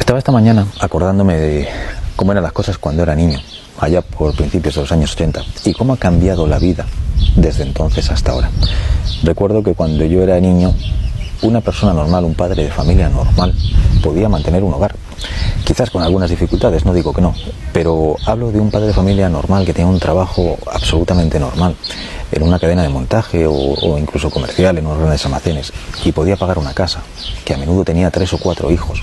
Estaba esta mañana acordándome de cómo eran las cosas cuando era niño, allá por principios de los años 80, y cómo ha cambiado la vida desde entonces hasta ahora. Recuerdo que cuando yo era niño, una persona normal, un padre de familia normal, podía mantener un hogar. Quizás con algunas dificultades, no digo que no, pero hablo de un padre de familia normal que tenía un trabajo absolutamente normal, en una cadena de montaje o incluso comercial, en unos grandes almacenes, y podía pagar una casa, que a menudo tenía 3 o 4 hijos.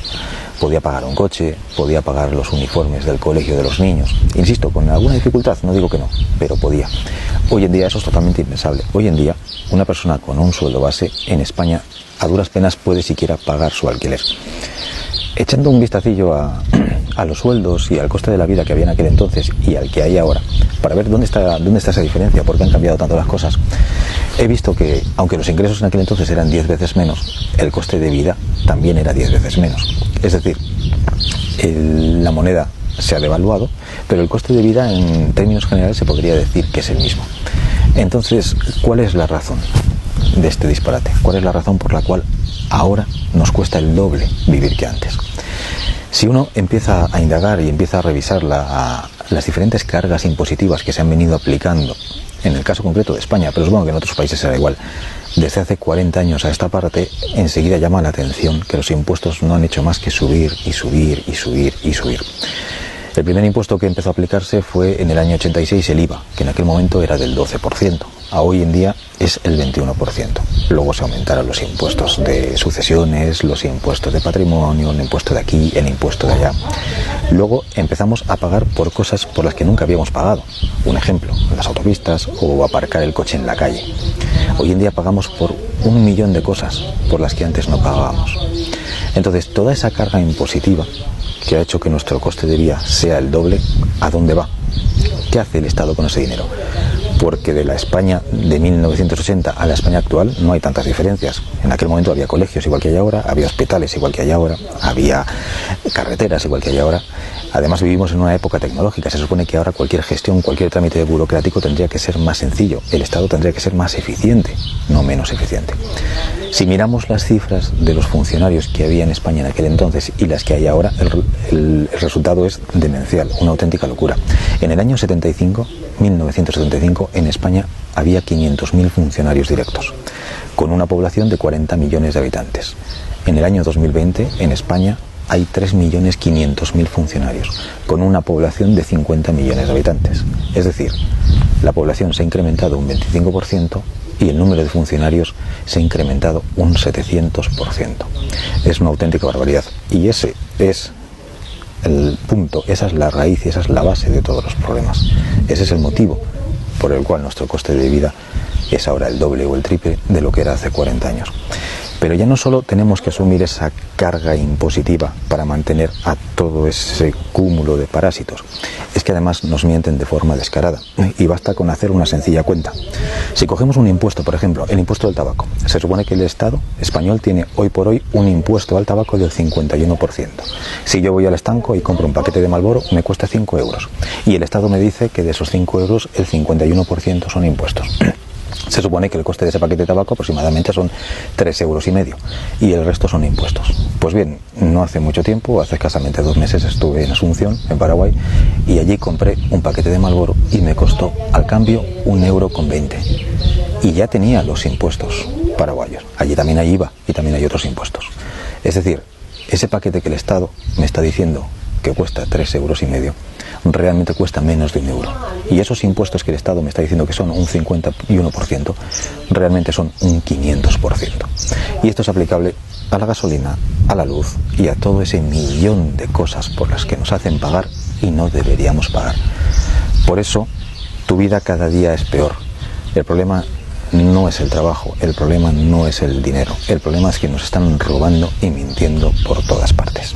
Podía pagar un coche, podía pagar los uniformes del colegio de los niños. Insisto, con alguna dificultad, no digo que no, pero podía. Hoy en día eso es totalmente impensable. Hoy en día, una persona con un sueldo base en España a duras penas puede siquiera pagar su alquiler. Echando un vistacillo a los sueldos y al coste de la vida que había en aquel entonces y al que hay ahora, para ver dónde está esa diferencia, por qué han cambiado tanto las cosas, he visto que, aunque los ingresos en aquel entonces eran 10 veces menos, el coste de vida también era 10 veces menos. Es decir, la moneda se ha devaluado, pero el coste de vida en términos generales se podría decir que es el mismo. Entonces, ¿cuál es la razón de este disparate? ¿Cuál es la razón por la cual ahora nos cuesta el doble vivir que antes? Si uno empieza a indagar y empieza a revisar las diferentes cargas impositivas que se han venido aplicando, en el caso concreto de España, pero supongo que en otros países será igual, desde hace 40 años a esta parte, enseguida llama la atención que los impuestos no han hecho más que subir y subir y subir y subir. El primer impuesto que empezó a aplicarse fue en el año 86 el IVA, que en aquel momento era del 12%. A hoy en día es el 21%. Luego se aumentaron los impuestos de sucesiones, los impuestos de patrimonio, el impuesto de aquí, el impuesto de allá. Luego empezamos a pagar por cosas por las que nunca habíamos pagado. Un ejemplo, las autopistas o aparcar el coche en la calle. Hoy en día pagamos por 1 millón de cosas por las que antes no pagábamos. Entonces, toda esa carga impositiva que ha hecho que nuestro coste de vida sea el doble, ¿a dónde va? ¿Qué hace el Estado con ese dinero? Porque de la España de 1980 a la España actual no hay tantas diferencias. En aquel momento había colegios igual que hay ahora, había hospitales igual que hay ahora, había carreteras igual que hay ahora. Además vivimos en una época tecnológica. Se supone que ahora cualquier gestión, cualquier trámite burocrático tendría que ser más sencillo. El Estado tendría que ser más eficiente, no menos eficiente. Si miramos las cifras de los funcionarios que había en España en aquel entonces y las que hay ahora, el resultado es demencial, una auténtica locura. En el año 1975, en España había 500.000 funcionarios directos, con una población de 40 millones de habitantes. En el año 2020, en España, hay 3.500.000 funcionarios, con una población de 50 millones de habitantes. Es decir, la población se ha incrementado un 25% y el número de funcionarios se ha incrementado un 700%. Es una auténtica barbaridad. Y ese es el punto, esa es la raíz y esa es la base de todos los problemas. Ese es el motivo por el cual nuestro coste de vida es ahora el doble o el triple de lo que era hace 40 años. Pero ya no solo tenemos que asumir esa carga impositiva para mantener a todo ese cúmulo de parásitos, es que además nos mienten de forma descarada. Y basta con hacer una sencilla cuenta. Si cogemos un impuesto, por ejemplo, el impuesto del tabaco, se supone que el Estado español tiene hoy por hoy un impuesto al tabaco del 51%. Si yo voy al estanco y compro un paquete de Marlboro, me cuesta 5 euros. Y el Estado me dice que de esos 5 euros, el 51% son impuestos. Se supone que el coste de ese paquete de tabaco aproximadamente son 3,5 euros y el resto son impuestos. Pues bien, no hace mucho tiempo, hace escasamente 2 meses estuve en Asunción, en Paraguay, y allí compré un paquete de Marlboro y me costó al cambio 1,20 euro. Y ya tenía los impuestos paraguayos. Allí también hay IVA y también hay otros impuestos. Es decir, ese paquete que el Estado me está diciendo que cuesta 3,5 euros, realmente cuesta menos de 1 euro. Y esos impuestos que el Estado me está diciendo que son un 51%, realmente son un 500%. Y esto es aplicable a la gasolina, a la luz y a todo ese millón de cosas por las que nos hacen pagar y no deberíamos pagar. Por eso, tu vida cada día es peor. El problema no es el trabajo, el problema no es el dinero. El problema es que nos están robando y mintiendo por todas partes.